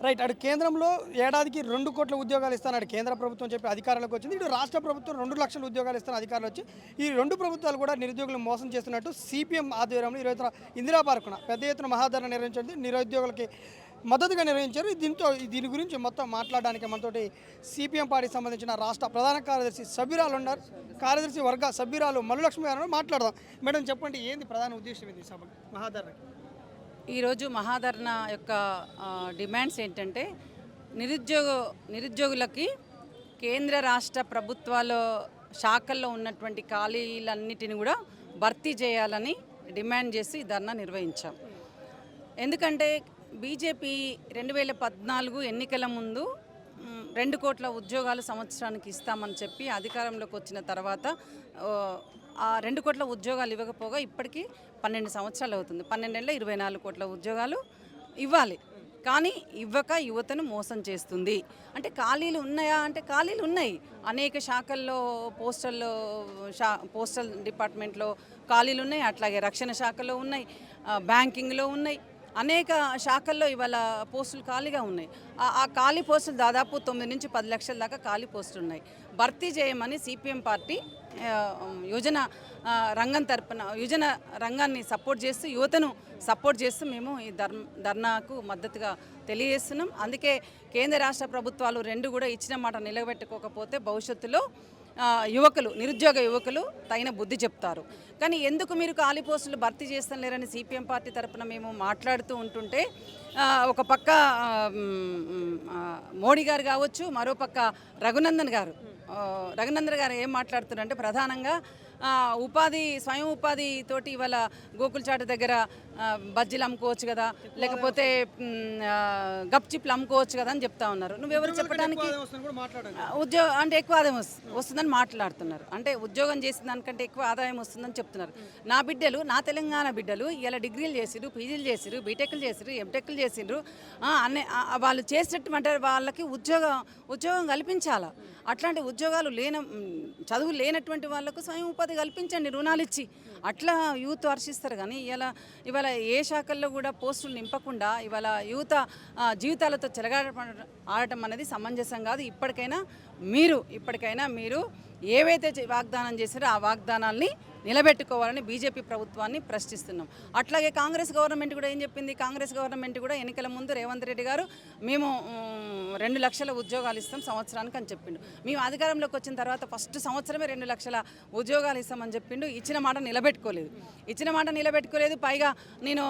Right. అటు కేంద్రంలో ఏడాదికి 2 కోట్ల ఉద్యోగాలు ఇస్తానని కేంద్ర ప్రభుత్వం చెప్పి అధికారంలోకి వచ్చింది. ఇటు రాష్ట్ర ప్రభుత్వం 2 లక్షల ఉద్యోగాలు ఇస్తాను అధికారులు వచ్చి ఈ 2 ప్రభుత్వాలు కూడా నిరుద్యోగులను మోసం చేస్తున్నట్టు సిపిఎం ఆధ్వర్యంలో 21 ఇందిరా పార్కున పెద్ద ఎత్తున మహాధరణ నిర్వహించింది. నిరుద్యోగులకి మద్దతుగా నిర్వహించారు. దీని గురించి మొత్తం మాట్లాడడానికి మనతోటి సిపిఎం పార్టీకి సంబంధించిన రాష్ట్ర ప్రధాన కార్యదర్శి సభ్యురాలు ఉన్నారు. కార్యదర్శి వర్గ సభ్యురాలు మల్లులక్ష్మి గారు మాట్లాడదాం. మేడం చెప్పండి, ఏంది ప్రధాన ఉద్దేశం ఇది సభ మహాధరణకి? ఈరోజు మహాధరణ యొక్క డిమాండ్స్ ఏంటంటే నిరుద్యోగులకి కేంద్ర రాష్ట్ర ప్రభుత్వాల శాఖల్లో ఉన్నటువంటి ఖాళీలన్నిటిని కూడా భర్తీ చేయాలని డిమాండ్ చేసి ధర్నా నిర్వహించాం. ఎందుకంటే బీజేపీ 2014 ఎన్నికల ముందు 2 కోట్ల ఉద్యోగాలు సంవత్సరానికి ఇస్తామని చెప్పి అధికారంలోకి వచ్చిన తర్వాత ఆ 2 కోట్ల ఉద్యోగాలు ఇవ్వకపోగా ఇప్పటికీ 12 సంవత్సరాలు అవుతుంది. 12 ఏళ్ళ 24 కోట్ల ఉద్యోగాలు ఇవ్వాలి, కానీ ఇవ్వక యువతను మోసం చేస్తుంది. అంటే ఖాళీలు ఉన్నాయా అంటే ఖాళీలు ఉన్నాయి. అనేక శాఖల్లో పోస్టల్ డిపార్ట్మెంట్లో ఖాళీలు ఉన్నాయి, అట్లాగే రక్షణ శాఖలో ఉన్నాయి, బ్యాంకింగ్లో ఉన్నాయి, అనేక శాఖల్లో ఇవాళ పోస్టులు ఖాళీగా ఉన్నాయి. ఆ ఖాళీ పోస్టులు దాదాపు 9 నుంచి 10 లక్షల దాకా ఖాళీ పోస్టులు ఉన్నాయి. భర్తీ చేయమని సిపిఎం పార్టీ యువజన రంగం తరపున యువజన రంగాన్ని సపోర్ట్ చేస్తూ యువతను సపోర్ట్ చేస్తూ మేము ఈ ధర్నాకు మద్దతుగా తెలియజేస్తున్నాం. అందుకే కేంద్ర రాష్ట్ర ప్రభుత్వాలు 2 కూడా ఇచ్చిన మాట నిలబెట్టుకోకపోతే భవిష్యత్తులో నిరుద్యోగ యువకులు తగిన బుద్ధి చెప్తారు. కానీ ఎందుకు మీరు ఖాళీ పోస్టులు భర్తీ చేస్తాం లేరని సిపిఎం పార్టీ తరఫున మేము మాట్లాడుతూ ఉంటుంటే ఒక పక్క మోడీ గారు కావచ్చు, మరో పక్క రఘునందన్ గారు ఏం మాట్లాడుతున్నారంటే ప్రధానంగా స్వయం ఉపాధి తోటి ఇవాళ గోకుల్చాటు దగ్గర బజ్జీలు అమ్ముకోవచ్చు కదా, లేకపోతే గప్చిప్లు అమ్ముకోవచ్చు కదా అని చెప్తా ఉన్నారు. నువ్వెవరు చెప్పడానికి ఉద్యోగం అంటే ఎక్కువ ఆదాయం వస్తుందని మాట్లాడుతున్నారు. అంటే ఉద్యోగం చేసిన దానికంటే ఎక్కువ ఆదాయం వస్తుందని చెప్తున్నారు. నా తెలంగాణ బిడ్డలు ఇలా డిగ్రీలు చేసిరు, పీజీలు చేసిరు, బీటెక్లు చేసిరు, ఎంటెక్లు చేసిరు. వాళ్ళు చేసినట్టు వాళ్ళకి ఉద్యోగం కల్పించాలా. అట్లాంటి ఉద్యోగాలు చదువు లేనటువంటి వాళ్ళకు స్వయం ఉపాధి కల్పించండి రుణాలు ఇచ్చి. అట్లా యూత్ హర్షిస్తారు. కానీ ఇవాళ ఏ శాఖల్లో కూడా పోస్టులు నింపకుండా ఇవాళ యువత జీవితాలతో ఆడటం అనేది సమంజసం కాదు. ఇప్పటికైనా మీరు ఏవైతే వాగ్దానం చేశారో ఆ వాగ్దానాల్ని నిలబెట్టుకోవాలని బీజేపీ ప్రభుత్వాన్ని ప్రశ్నిస్తున్నాం. అట్లాగే కాంగ్రెస్ గవర్నమెంట్ కూడా ఏం చెప్పింది? కాంగ్రెస్ గవర్నమెంట్ కూడా ఎన్నికల ముందు రేవంత్ రెడ్డి గారు మేము 2 లక్షల ఉద్యోగాలు ఇస్తాం సంవత్సరానికి అని చెప్పిండు. మేము అధికారంలోకి వచ్చిన తర్వాత ఫస్ట్ సంవత్సరమే 2 లక్షల ఉద్యోగాలు ఇస్తామని చెప్పిండు. ఇచ్చిన మాట నిలబెట్టుకోలేదు. పైగా నేను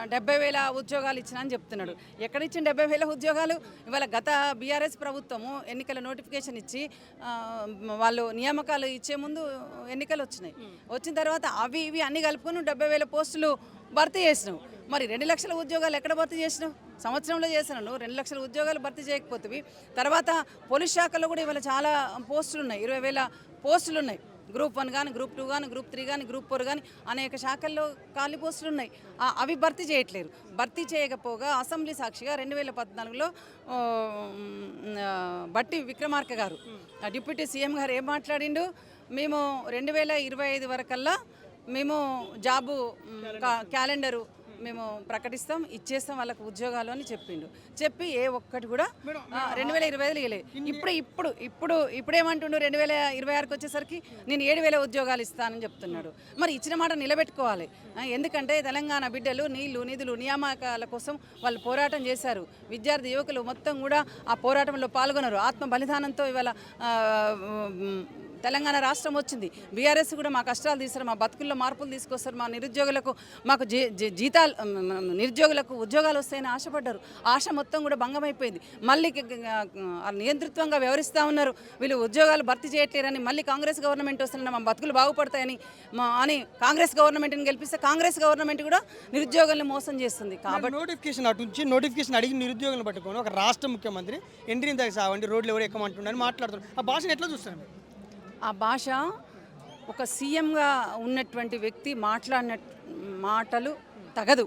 70,000 ఉద్యోగాలు ఇచ్చిన అని చెప్తున్నాడు. ఎక్కడిచ్చిన 70,000 ఉద్యోగాలు? ఇవాళ గత బీఆర్ఎస్ ప్రభుత్వము ఎన్నికల నోటిఫికేషన్ ఇచ్చి వాళ్ళు నియామకాలు ఇచ్చే ముందు ఎన్నికలు వచ్చిన తర్వాత ఇవి అన్ని కలుపుకొని 70,000 పోస్టులు భర్తీ చేసినావు. మరి 2 లక్షల ఉద్యోగాలు ఎక్కడ భర్తీ చేసినావు? సంవత్సరంలో చేసినావు. 2 లక్షల ఉద్యోగాలు భర్తీ చేయకపోతే తర్వాత పోలీస్ శాఖలో కూడా ఇవాళ చాలా పోస్టులు ఉన్నాయి, 20,000 పోస్టులు ఉన్నాయి. గ్రూప్ 1 కానీ, గ్రూప్ 2 కానీ, గ్రూప్ 3 కానీ, గ్రూప్ 4 కానీ అనేక శాఖల్లో ఖాళీ పోస్టులు ఉన్నాయి. అవి భర్తీ చేయట్లేరు. భర్తీ చేయకపోగా అసెంబ్లీ సాక్షిగా 2014లో బట్టి విక్రమార్క గారు డిప్యూటీ సీఎం గారు ఏం మాట్లాడిండు? మేము 2025 వరకల్లా మేము జాబు క్యాలెండరు మేము ప్రకటిస్తాం, ఇచ్చేస్తాం వాళ్ళకు ఉద్యోగాలు అని చెప్పి ఏ ఒక్కటి కూడా 2025లో ఇవ్వలేదు. ఇప్పుడేమంటుండు 2026కి వచ్చేసరికి నేను 7,000 ఉద్యోగాలు ఇస్తానని చెప్తున్నాడు. మరి ఇచ్చిన మాట నిలబెట్టుకోవాలి. ఎందుకంటే తెలంగాణ బిడ్డలు నీళ్లు నిధులు నియామకాల కోసం వాళ్ళు పోరాటం చేశారు. విద్యార్థి యువకులు మొత్తం కూడా ఆ పోరాటంలో పాల్గొన్నారు. ఆత్మ బలిదానంతో ఇవాళ తెలంగాణ రాష్ట్రం వచ్చింది. బీఆర్ఎస్ కూడా మా కష్టాలు తీస్తారు, మా బతుకుల్లో మార్పులు తీసుకొస్తారు, నిరుద్యోగులకు ఉద్యోగాలు వస్తాయని ఆశపడ్డారు. ఆశ మొత్తం కూడా భంగమైపోయింది. మళ్ళీ నియంతృత్వంగా వ్యవహరిస్తూ ఉన్నారు. వీళ్ళు ఉద్యోగాలు భర్తీ చేయట్లేరని మళ్ళీ కాంగ్రెస్ గవర్నమెంట్ వస్తున్న మా బతుకులు బాగుపడతాయని కాంగ్రెస్ గవర్నమెంట్ని గెలిపిస్తే కాంగ్రెస్ గవర్నమెంట్ కూడా నిరుద్యోగులను మోసం చేస్తుంది. కాబట్టి నోటిఫికేషన్ అడిగి నిరుద్యోగులను పట్టుకొని ఒక రాష్ట్ర ముఖ్యమంత్రి ఎంట్రీని దగ్గర సావండి రోడ్లు ఎవరు ఎక్కమంటున్నారని మాట్లాడుతున్నారు. ఆ భాషను ఎట్లా చూస్తారు? ఆ భాష ఒక సీఎంగా ఉన్నటువంటి వ్యక్తి మాట్లాడిన మాటలు తగదు.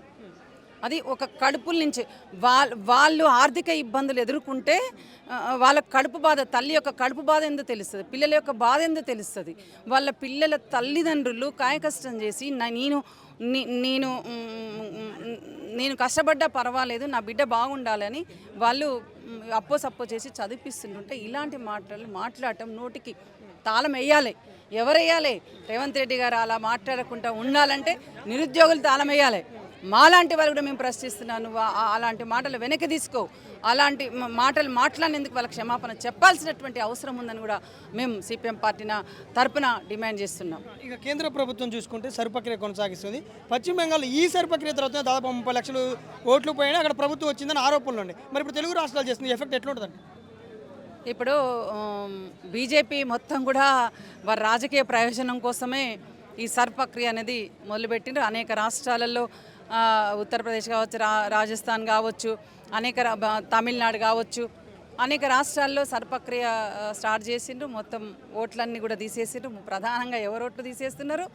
అది ఒక కడుపుల నుంచి వాళ్ళు ఆర్థిక ఇబ్బందులు ఎదుర్కొంటే వాళ్ళ కడుపు బాధ, తల్లి యొక్క కడుపు బాధ ఎందుకు తెలుస్తుంది, పిల్లల యొక్క బాధ ఎందుకు తెలుస్తుంది. వాళ్ళ పిల్లల తల్లిదండ్రులు కాయకష్టం చేసి నేను కష్టపడ్డా పర్వాలేదు, నా బిడ్డ బాగుండాలని వాళ్ళు అప్పో సప్పో చేసి చదివిపిస్తుంటుంటే ఇలాంటి మాటలు మాట్లాడటం నోటికి తాళం వేయాలి. ఎవరు వేయాలి? రేవంత్ రెడ్డి గారు అలా మాట్లాడకుండా ఉండాలంటే నిరుద్యోగులు తాళం వేయాలి. మాలాంటి వాళ్ళు కూడా మేము ప్రశ్నిస్తున్నాను, అలాంటి మాటలు వెనక్కి తీసుకో, అలాంటి మాటలు మాట్లాడినందుకు వాళ్ళకి క్షమాపణ చెప్పాల్సినటువంటి అవసరం ఉందని కూడా మేము సిపిఎం పార్టీ తరపున డిమాండ్ చేస్తున్నాం. ఇక కేంద్ర ప్రభుత్వం చూసుకుంటే సరు ప్రక్రియ కొనసాగిస్తుంది. పశ్చిమ బెంగాల్ ఈ సరు ప్రక్రియ తర్వాత దాదాపు 30 లక్షలు ఓట్లు పోయినా అక్కడ ప్రభుత్వం వచ్చిందని ఆరోపణలు ఉన్నాయి. మరి ఇప్పుడు తెలుగు రాష్ట్రాలు చేస్తుంది ఎఫెక్ట్ ఎట్లుంటుందండి? ఇప్పుడు బీజేపీ మొత్తం కూడా వారి రాజకీయ ప్రయోజనం కోసమే ఈ సర్ ప్రక్రియ అనేది మొదలుపెట్టిండ్రు. అనేక రాష్ట్రాలలో ఉత్తరప్రదేశ్ కావచ్చు, రాజస్థాన్ కావచ్చు, తమిళనాడు కావచ్చు, అనేక రాష్ట్రాల్లో సర్ ప్రక్రియ స్టార్ట్ చేసిండ్రు. మొత్తం ఓట్లన్నీ కూడా తీసేసిండ్రు. ప్రధానంగా ఎవరు ఓట్లు తీసేస్తున్నారు?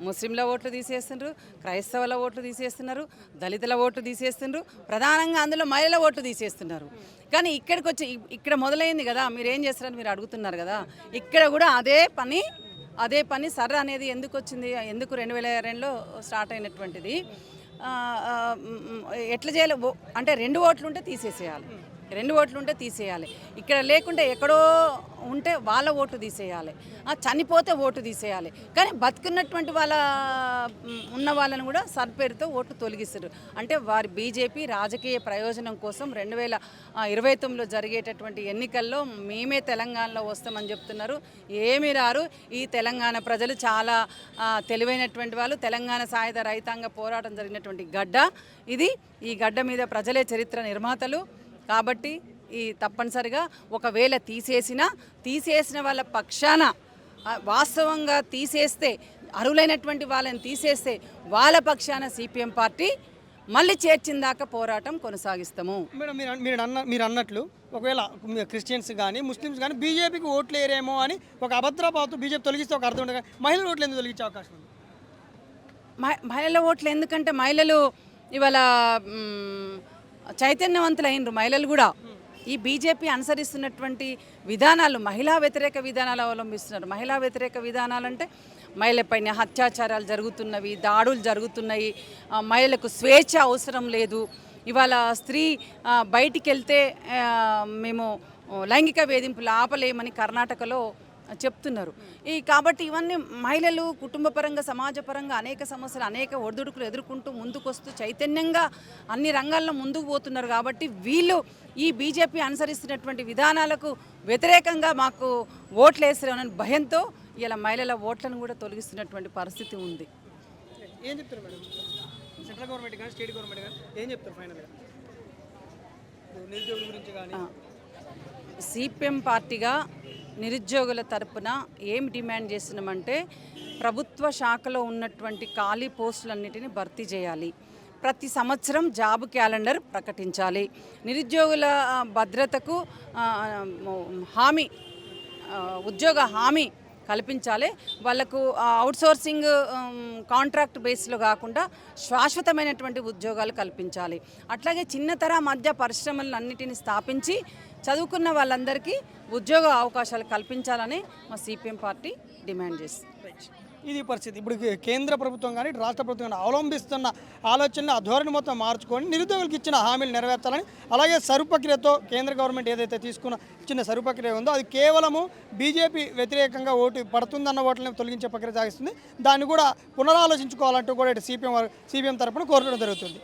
ముస్లింల ఓట్లు తీసేస్తుండ్రు, క్రైస్తవుల ఓట్లు తీసేస్తున్నారు, దళితుల ఓట్లు తీసేస్తుండ్రు, ప్రధానంగా అందులో మహిళల ఓట్లు తీసేస్తున్నారు. కానీ ఇక్కడికి వచ్చి ఇక్కడ మొదలైంది కదా, మీరు ఏం చేస్తారని మీరు అడుగుతున్నారు కదా, ఇక్కడ కూడా అదే పని సర్ అనేది ఎందుకు వచ్చింది, ఎందుకు 2022లో స్టార్ట్ అయినటువంటిది. ఎట్లా చేయాలి అంటే 2 ఓట్లు ఉంటే తీసేసేయాలి, 2 ఓట్లు ఉంటే తీసేయాలి. ఇక్కడ లేకుంటే ఎక్కడో ఉంటే వాళ్ళ ఓటు తీసేయాలి, చనిపోతే ఓటు తీసేయాలి. కానీ బతుకున్నటువంటి ఉన్న వాళ్ళని కూడా సర్ పేరుతో ఓటు తొలగిస్తారు. అంటే వారి బీజేపీ రాజకీయ ప్రయోజనం కోసం 2029లో జరిగేటటువంటి ఎన్నికల్లో మేమే తెలంగాణలో వస్తామని చెప్తున్నారు. ఏమీ రారు. ఈ తెలంగాణ ప్రజలు చాలా తెలివైనటువంటి వాళ్ళు. తెలంగాణ సాయుధ రైతాంగ పోరాటం జరిగినటువంటి గడ్డ ఇది. ఈ గడ్డ మీద ప్రజలే చరిత్ర నిర్మాతలు. కాబట్టి ఈ తప్పనిసరిగా ఒకవేళ తీసేసిన వాళ్ళ పక్షాన వాస్తవంగా తీసేస్తే, అర్హులైనటువంటి వాళ్ళని తీసేస్తే వాళ్ళ పక్షాన సిపిఎం పార్టీ మళ్ళీ చేర్చిన దాకా పోరాటం కొనసాగిస్తాము. మేడం మీరు అన్నట్లు ఒకవేళ క్రిస్టియన్స్ కానీ ముస్లిమ్స్ కానీ బీజేపీకి ఓట్లు వేరేమో అని ఒక అభద్రపాతు బీజేపీ తొలగిస్తే ఒక అర్థం ఉండదు. మహిళల ఓట్లు ఎందుకు తొలగించే అవకాశం ఉంది? మహిళల ఓట్లు ఎందుకంటే మహిళలు ఇవాళ చైతన్యవంతులైనరు. మహిళలు కూడా ఈ బీజేపీ అనుసరిస్తున్నటువంటి విధానాలు మహిళా వ్యతిరేక విధానాలు అవలంబిస్తున్నారు. మహిళా వ్యతిరేక విధానాలు అంటే మహిళపైన అత్యాచారాలు జరుగుతున్నవి, దాడులు జరుగుతున్నాయి, మహిళలకు స్వేచ్ఛ అవసరం లేదు. ఇవాళ స్త్రీ బయటికి వెళ్తే మేము లైంగిక వేధింపులు ఆపలేమని కర్ణాటకలో చెప్తున్నారు. కాబట్టి ఇవన్నీ మహిళలు కుటుంబపరంగా సమాజపరంగా అనేక సమస్యలు, అనేక ఒడిదుడుకులు ఎదుర్కొంటూ ముందుకొస్తూ చైతన్యంగా అన్ని రంగాల్లో ముందుకు పోతున్నారు. కాబట్టి వీళ్ళు ఈ బీజేపీ అనుసరిస్తున్నటువంటి విధానాలకు వ్యతిరేకంగా మాకు ఓట్లు వేస్తారని భయంతో ఇలా మహిళల ఓట్లను కూడా తొలగిస్తున్నటువంటి పరిస్థితి ఉంది. ఏం చెప్తారు మేడం? సెంట్రల్ గవర్నమెంట్ కానీ స్టేట్ గవర్నమెంట్ కానీ ఏం చెప్తారు ఫైనల్గా నిరుద్యోగుల గురించి? కానీ సిపిఎం పార్టీగా నిరుద్యోగుల తరపున ఏం డిమాండ్ చేస్తున్నామంటే ప్రభుత్వ శాఖలో ఉన్నటువంటి ఖాళీ పోస్టులన్నిటిని భర్తీ చేయాలి. ప్రతి సంవత్సరం జాబ్ క్యాలెండర్ ప్రకటించాలి. నిరుద్యోగుల భద్రతకు హామీ, ఉద్యోగ హామీ కల్పించాలి. వాళ్ళకు అవుట్సోర్సింగ్ కాంట్రాక్ట్ బేస్లో కాకుండా శాశ్వతమైనటువంటి ఉద్యోగాలు కల్పించాలి. అట్లాగే చిన్నతర మధ్య పరిశ్రమలన్నిటిని స్థాపించి చదువుకున్న వాళ్ళందరికీ ఉద్యోగ అవకాశాలు కల్పించాలని మా సిపిఎం పార్టీ డిమాండ్ చేస్తుంది. ఇది పరిస్థితి. ఇప్పుడు కేంద్ర ప్రభుత్వం కానీ రాష్ట్ర ప్రభుత్వం కానీ అవలంబిస్తున్న ఆలోచనని ఆ ధోరణి మొత్తం మార్చుకొని నిరుద్యోగులకు ఇచ్చిన హామీలు నెరవేర్చాలని, అలాగే సరు ప్రక్రియతో కేంద్ర గవర్నమెంట్ ఏదైతే ఇచ్చిన సరు ప్రక్రియ ఉందో అది కేవలము బీజేపీ వ్యతిరేకంగా ఓటు పడుతుందన్న ఓట్లని తొలగించే ప్రక్రియ సాగిస్తుంది. దాన్ని కూడా పునరాలోచించుకోవాలంటూ కూడా సిపిఎం తరఫున కోరడం జరుగుతుంది.